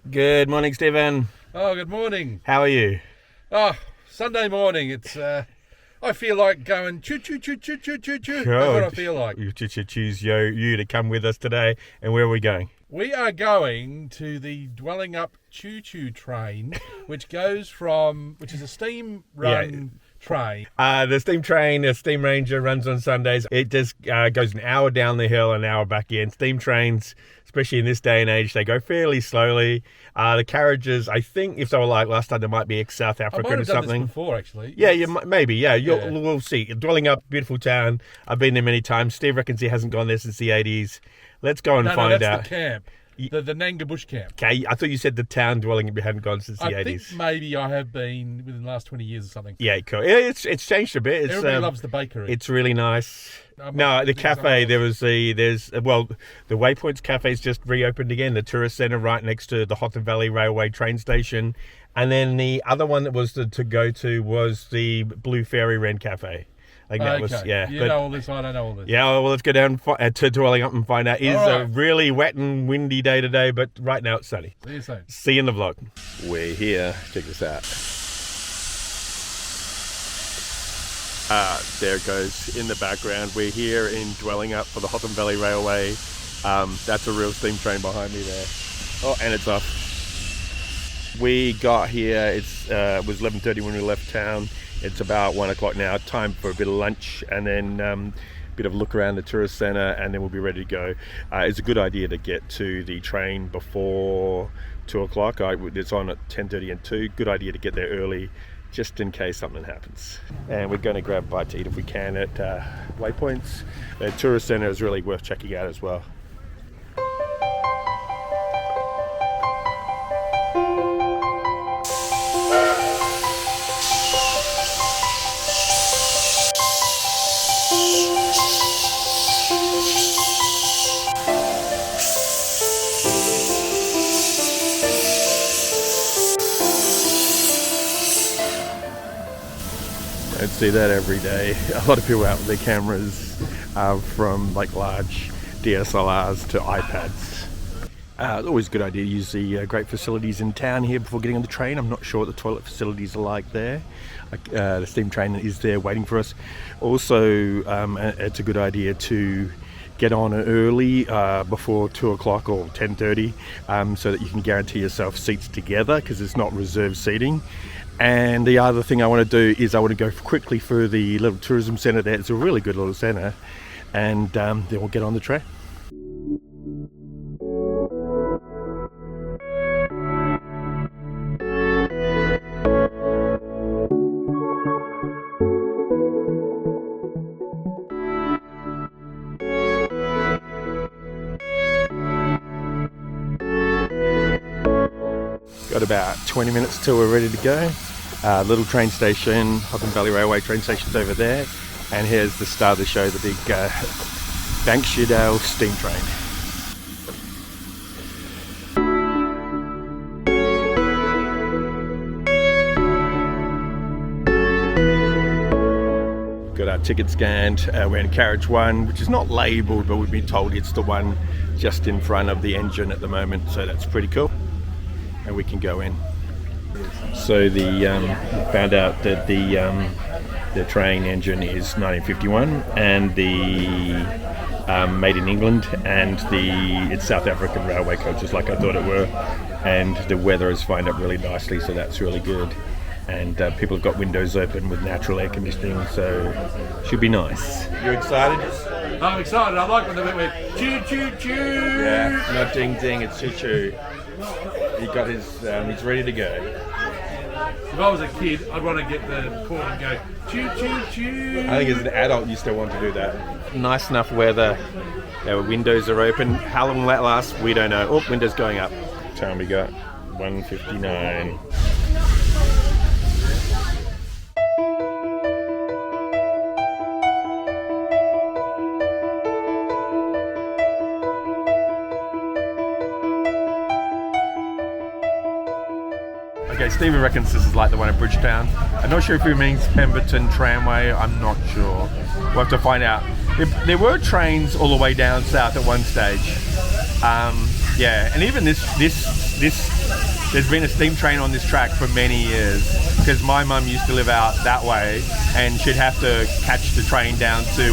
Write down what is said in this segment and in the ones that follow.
Good morning, Stephen. Oh, good morning. How are you? Oh, Sunday morning. It's I feel like going choo choo choo choo choo choo choo. Sure. That's what I feel like. You choose you to come with us today. And where are we going? We are going to the Dwellingup choo-choo train, which is a steam run train. The steam train, the Steam Ranger, runs on Sundays. It just goes an hour down the hill, an hour back in. Steam trains, especially in this day and age, they go fairly slowly. The carriages, I think, if they were like last time, they might be ex-South Africa or something. I might have done this before, actually. Yeah, maybe. Yeah, we'll see. Dwellingup, beautiful town. I've been there many times. Steve reckons he hasn't gone there since the 80s. Let's go and find out. That's the camp. The Nanga Bush camp. Okay, I thought you said the town Dwellingup hadn't gone since the 80s. I think maybe I have been within the last 20 years or something. Yeah, cool. It's changed a bit. Everybody loves the bakery. It's really nice. No, the cafe, the Waypoints Cafe's just reopened again, the tourist centre right next to the Hotham Valley Railway train station. And then the other one that was to go to was the Blue Fairy Wren Cafe. I think that was, yeah. You know all this, I don't know all this. Yeah, well, let's go down to Dwellingup and find out. It is a really wet and windy day today, but right now it's sunny. See you soon. See you in the vlog. We're here. Check this out. There it goes in the background. We're here in Dwellingup for the Hotham Valley Railway. That's a real steam train behind me there. Oh, and it's off. We got here, it was 11:30 when we left town. It's about 1 o'clock now. Time for a bit of lunch and then a bit of a look around the tourist centre, and then we'll be ready to go. It's a good idea to get to the train before 2 o'clock. It's on at 10:30 and 2. Good idea to get there early, just in case something happens. And we're going to grab a bite to eat if we can at Waypoints. The tourist centre is really worth checking out as well. I'd see that every day. A lot of people out with their cameras, from like large DSLRs to iPads. It's always a good idea to use the great facilities in town here before getting on the train. I'm not sure what the toilet facilities are like there. The steam train is there waiting for us. Also, it's a good idea to get on early before 2 o'clock or 10:30 so that you can guarantee yourself seats together, because it's not reserved seating. And the other thing I want to do is I want to go quickly through the little tourism centre there. It's a really good little centre, and then we'll get on the train. Got about 20 minutes till we're ready to go. Little train station, Hotham Valley Railway train station's over there. And here's the star of the show, the big Banksiadale steam train. Got our ticket scanned. We're in carriage 1, which is not labelled, but we've been told it's the one just in front of the engine at the moment, so that's pretty cool. And we can go in. So found out that the train engine is 1951 and the made in England, and it's South African railway coaches like I thought it were, and the weather has lined up really nicely, so that's really good. And people have got windows open with natural air conditioning, so should be nice. You excited? I'm excited. I like when they went choo choo choo. Yeah, not ding ding, it's choo choo. He got his, he's ready to go. If I was a kid, I'd want to get the corn and go choo choo choo. I think as an adult, you still want to do that. Nice enough weather. Our windows are open. How long will that last? We don't know. Oh, windows going up. Time we got 1:59. Okay, Stephen reckons this is like the one in Bridgetown. I'm not sure if he means Pemberton Tramway, I'm not sure. We'll have to find out. There were trains all the way down south at one stage. Yeah, and even this, there's been a steam train on this track for many years, because my mum used to live out that way, and she'd have to catch the train down to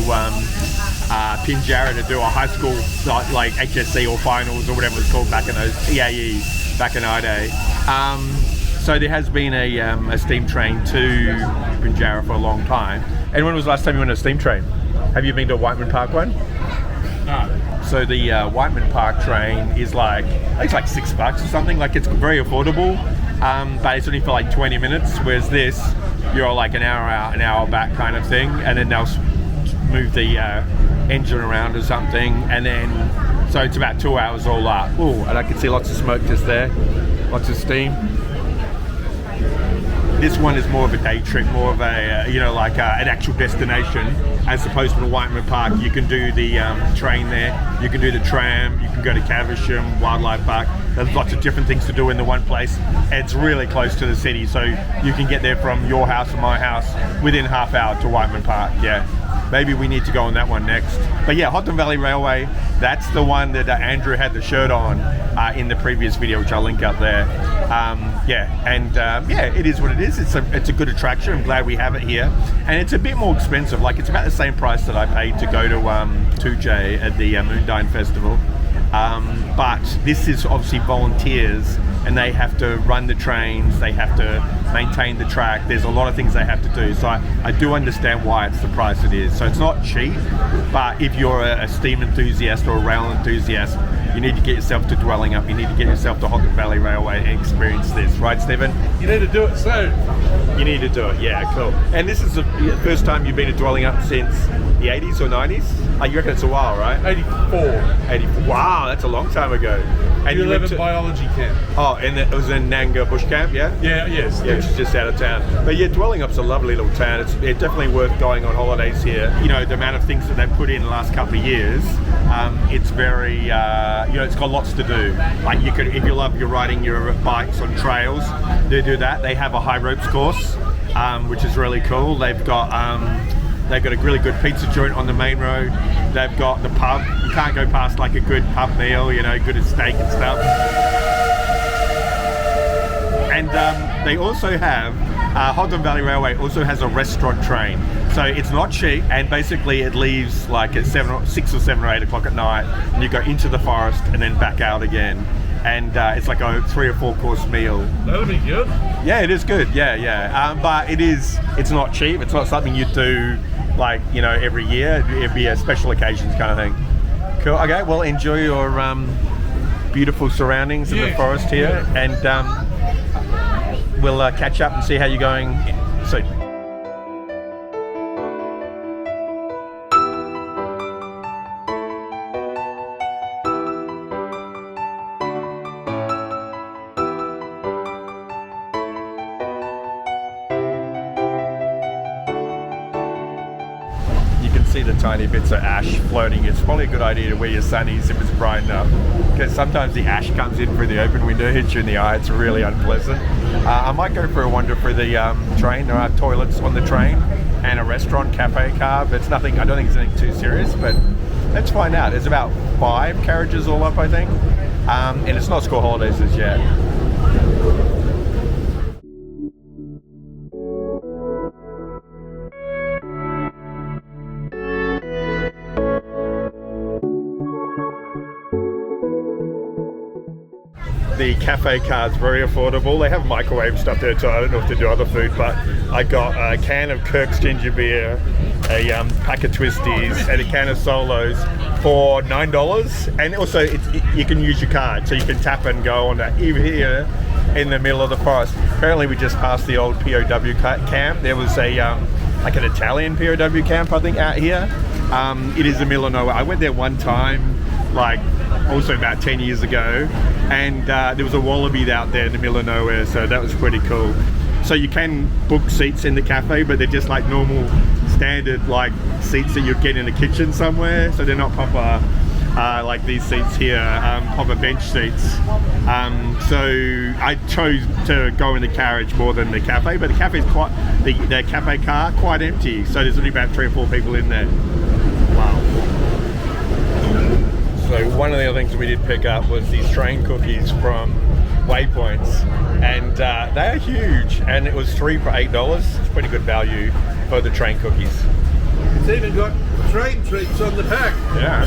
Pinjarra to do a high school like HSC or finals or whatever it was called back in those EAE back in our day. So there has been a steam train to Pinjarra for a long time. And when was the last time you went on a steam train? Have you been to a Whiteman Park one? No. So the Whiteman Park train is like, it's like $6 or something. Like, it's very affordable, but it's only for like 20 minutes. Whereas this, you're like an hour out, an hour back kind of thing, and then they'll move the engine around or something, and then so it's about 2 hours all up. Oh, and I can see lots of smoke just there, lots of steam. This one is more of a day trip, more of a, like an actual destination, as opposed to the Whiteman Park. You can do the train there, you can do the tram, you can go to Caversham Wildlife Park. There's lots of different things to do in the one place. It's really close to the city, so you can get there from your house or my house within half hour to Whiteman Park, yeah. Maybe we need to go on that one next. But yeah, Hotham Valley Railway, that's the one that Andrew had the shirt on in the previous video, which I'll link up there. It is what it is. It's a good attraction. I'm glad we have it here. And it's a bit more expensive. Like, it's about the same price that I paid to go to 2J at the Moondine Festival. But this is obviously volunteers, and they have to run the trains, they have to maintain the track. There's a lot of things they have to do, so I do understand why it's the price it is. So it's not cheap, but if you're a steam enthusiast or a rail enthusiast, you need to get yourself to Dwellingup, you need to get yourself to Hotham Valley Railway and experience this, right, Stephen? You need to do it soon. You need to do it, yeah, cool. And this is the first time you've been to Dwellingup since the 80s or 90s? You reckon it's a while, right? 84. Wow, that's a long time ago. And you went to biology camp. Oh, and it was in Nanga Bush Camp, yeah? Yes. Yeah, which is just out of town. But yeah, Dwellingup's a lovely little town. It's definitely worth going on holidays here. The amount of things that they've put in the last couple of years, it's very, it's got lots to do. Like, you could, if you love your riding your bikes on trails, they do that. They have a high ropes course, which is really cool. They've got a really good pizza joint on the main road. They've got the pub. You can't go past like a good pub meal, good as steak and stuff. And they also have, Hotham Valley Railway also has a restaurant train. So it's not cheap, and basically it leaves like at 6 or 7 or 8 o'clock at night, and you go into the forest and then back out again. And it's like a 3 or 4 course meal. That'll be good. Yeah, it is good, yeah. But it's not cheap. It's not something you do like, every year. It'd be a special occasions kind of thing. Cool, okay, well, enjoy your beautiful surroundings in the forest here, and we'll catch up and see how you're going soon. See the tiny bits of ash floating. It's probably a good idea to wear your sunnies if it's bright enough, because sometimes the ash comes in through the open window, hits you in the eye. It's really unpleasant. I might go for a wander through the train. There are toilets on the train and a restaurant, cafe car, but it's nothing. I don't think it's anything too serious, but let's find out. There's about 5 carriages all up, I think, and it's not school holidays as yet. The cafe car is very affordable. They have microwave stuff there too. I don't know if they do other food, but I got a can of Kirk's ginger beer, a pack of Twisties, and a can of Solos for $9. And also, you can use your card, so you can tap and go on even here in the middle of the forest. Apparently, we just passed the old POW camp. There was a like an Italian POW camp, I think, out here. It is the middle of nowhere. I went there one time, like also about 10 years ago, and there was a wallaby out there in the middle of nowhere, so that was pretty cool. So you can book seats in the cafe, but they're just like normal standard like seats that you'd get in a kitchen somewhere, so they're not proper like these seats here, proper bench seats. So I chose to go in the carriage more than the cafe, but the cafe is quite, the cafe car quite empty, so there's only about 3 or 4 people in there. Wow. So one of the other things we did pick up was these train cookies from Waypoints, and they are huge, and it was 3 for $8. It's pretty good value for the train cookies. It's even got train treats on the pack. Yeah.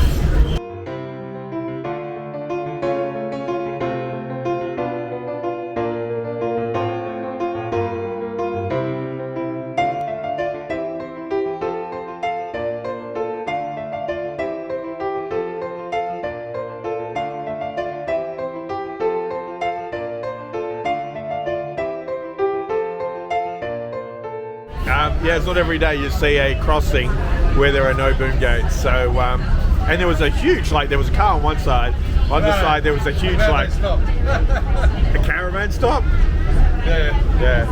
Yeah, it's not every day you see a crossing where there are no boom gates. So, and there was a huge, like, there was a car on one side. On the side, there was a huge, like, a caravan stop. Yeah.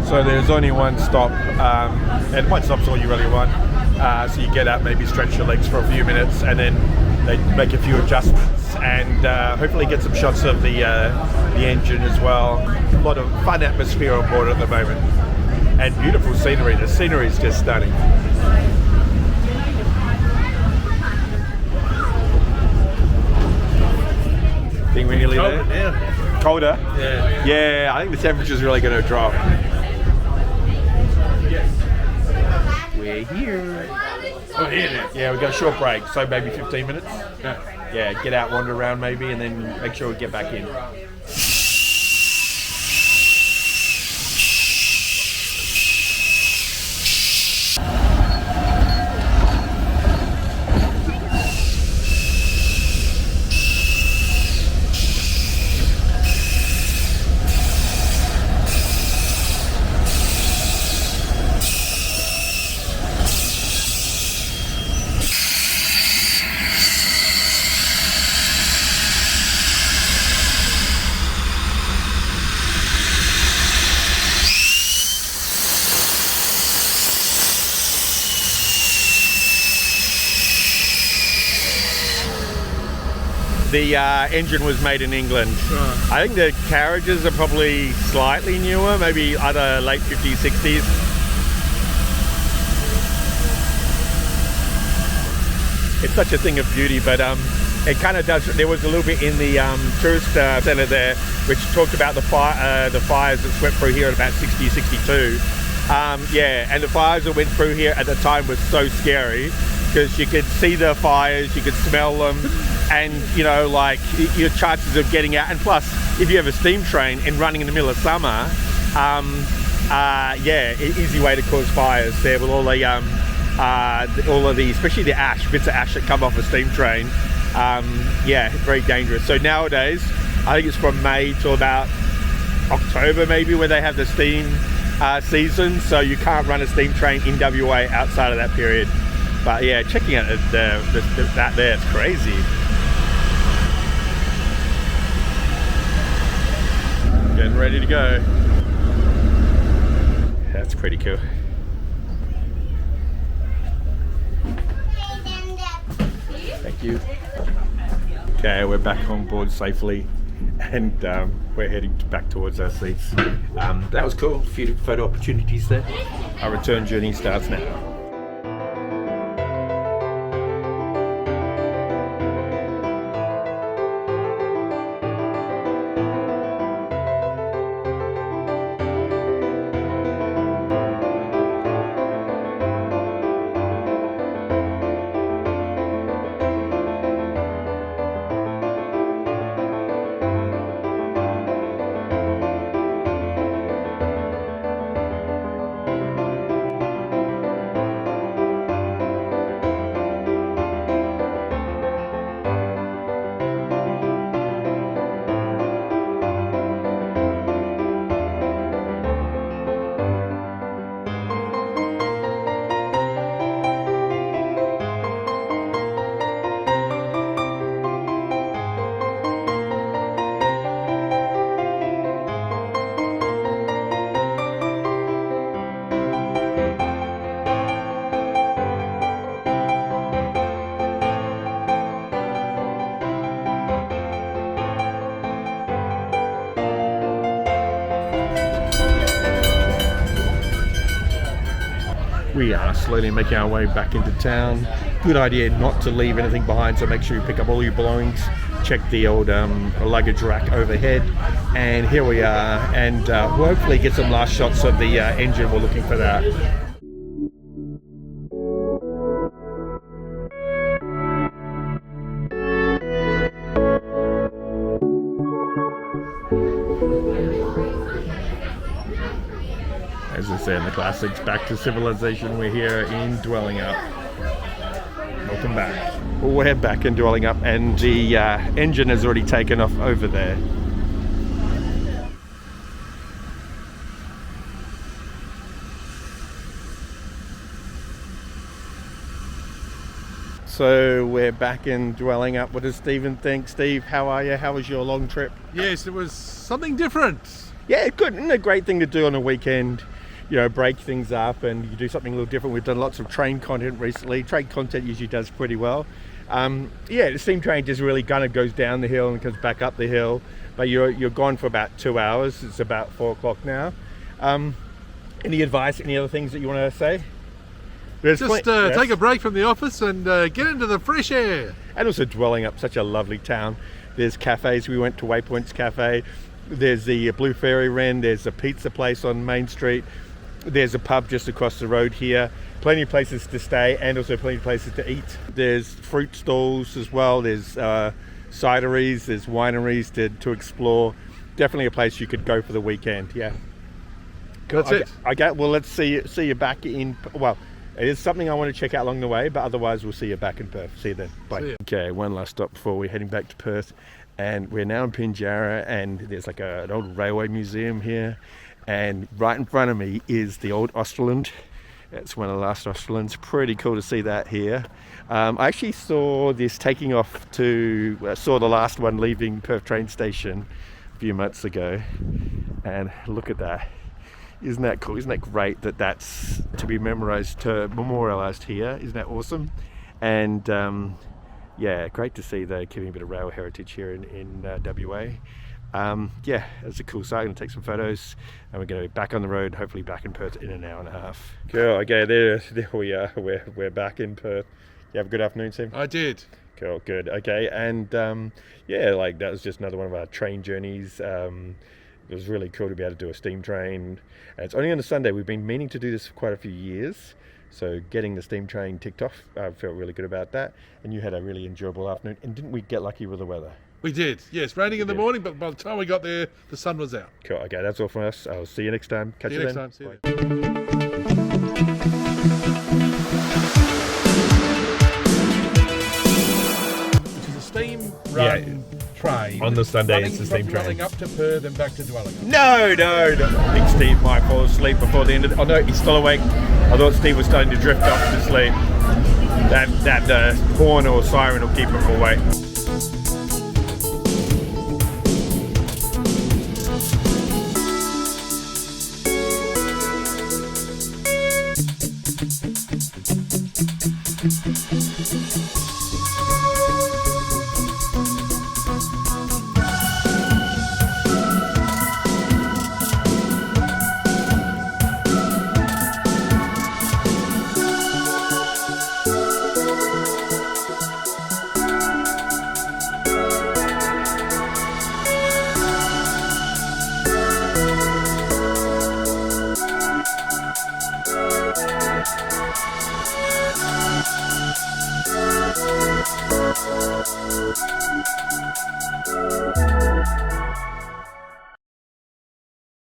So there's only one stop, and one stop's all you really want. So you get up, maybe stretch your legs for a few minutes, and then they make a few adjustments, and hopefully get some shots of the engine as well. A lot of fun atmosphere on board at the moment, and beautiful scenery. The scenery is just stunning. Think we're nearly there? Yeah. Colder? Yeah. Yeah, I think the temperature's really going to drop. We're here. We're here now. Yeah, we've got a short break, so maybe 15 minutes. Yeah, get out, wander around maybe, and then make sure we get back in. The engine was made in England. Right. I think the carriages are probably slightly newer, maybe either late 50s, 60s. It's such a thing of beauty, but it kind of does. There was a little bit in the tourist centre there, which talked about the fires that swept through here at about 60, 62. Yeah, and the fires that went through here at the time was so scary because you could see the fires, you could smell them, and you know, like your chances of getting out. And plus, if you have a steam train and running in the middle of summer, yeah, easy way to cause fires there with all of the, especially the bits of ash that come off a steam train. Yeah, very dangerous. So nowadays, I think it's from May till about October maybe where they have the steam season, so you can't run a steam train in WA outside of that period. But yeah, checking out that there, it's crazy. Getting ready to go. That's pretty cool. Thank you. Okay, we're back on board safely, and we're heading back towards our seats. That was cool. A few photo opportunities there. Our return journey starts now. We are slowly making our way back into town. good idea not to leave anything behind, so make sure you pick up all your belongings. Check the old luggage rack overhead, and here we are, and we'll hopefully get some last shots of the engine. We're looking for that. As I say in the classics, back to civilization. We're here in Dwellingup. Welcome back. Well, we're back in Dwellingup, and the engine has already taken off over there. So we're back in Dwellingup. What does Stephen think? Steve, how are you? How was your long trip? Yes, it was something different. Yeah, good. Isn't it a great thing to do on a weekend? You know, break things up and you do something a little different. We've done lots of train content recently. Train content usually does pretty well. Yeah, the steam train just really kind of goes down the hill and comes back up the hill. But you're gone for about 2 hours. It's about 4 o'clock now. Any advice? Any other things that you want to say? Just take a break from the office and get into the fresh air. And also Dwellingup, such a lovely town. There's cafes. We went to Waypoint's Cafe. There's the Blue Fairy Wren. There's a pizza place on Main Street. There's a pub just across the road here. Plenty of places to stay and also plenty of places to eat. There's fruit stalls as well. There's cideries, there's wineries to explore. Definitely a place you could go for the weekend. Yeah. That's it. Okay. Well, let's see you back in. Well, it is something I want to check out along the way, but otherwise we'll see you back in Perth. See you then. Bye. Okay. One last stop before we're heading back to Perth, and we're now in Pinjarra, and there's like an old railway museum here. And right in front of me is the old Osterland. It's one of the last Osterlands. Pretty cool to see that here. I actually saw this taking off saw the last one leaving Perth train station a few months ago. And look at that. Isn't that cool? Isn't that great that that's to be memorialized here? Isn't that awesome? And yeah, great to see they're keeping a bit of rail heritage here in WA. Yeah, it's a cool site. I'm going to take some photos and we're going to be back on the road, hopefully back in Perth in an hour and a half. Cool, okay, there we are. We're back in Perth. You have a good afternoon, Tim? I did. Cool, good, okay. And yeah, like that was just another one of our train journeys. It was really cool to be able to do a steam train. And it's only on a Sunday. We've been meaning to do this for quite a few years. So getting the steam train ticked off, I felt really good about that. And you had a really enjoyable afternoon. And didn't we get lucky with the weather? We did, yes. Raining in the morning, but by the time we got there, the sun was out. Cool. Okay, that's all from us. I'll see you next time. Catch you next then. time. See you. Which is a steam run train. On the Sunday, it's the steam train. Dwellingup to Perth and back to Dwellingup. No. Big Steve might fall asleep before the end of the... Oh no, he's still awake. I thought Steve was starting to drift off to sleep. That horn or siren will keep him awake.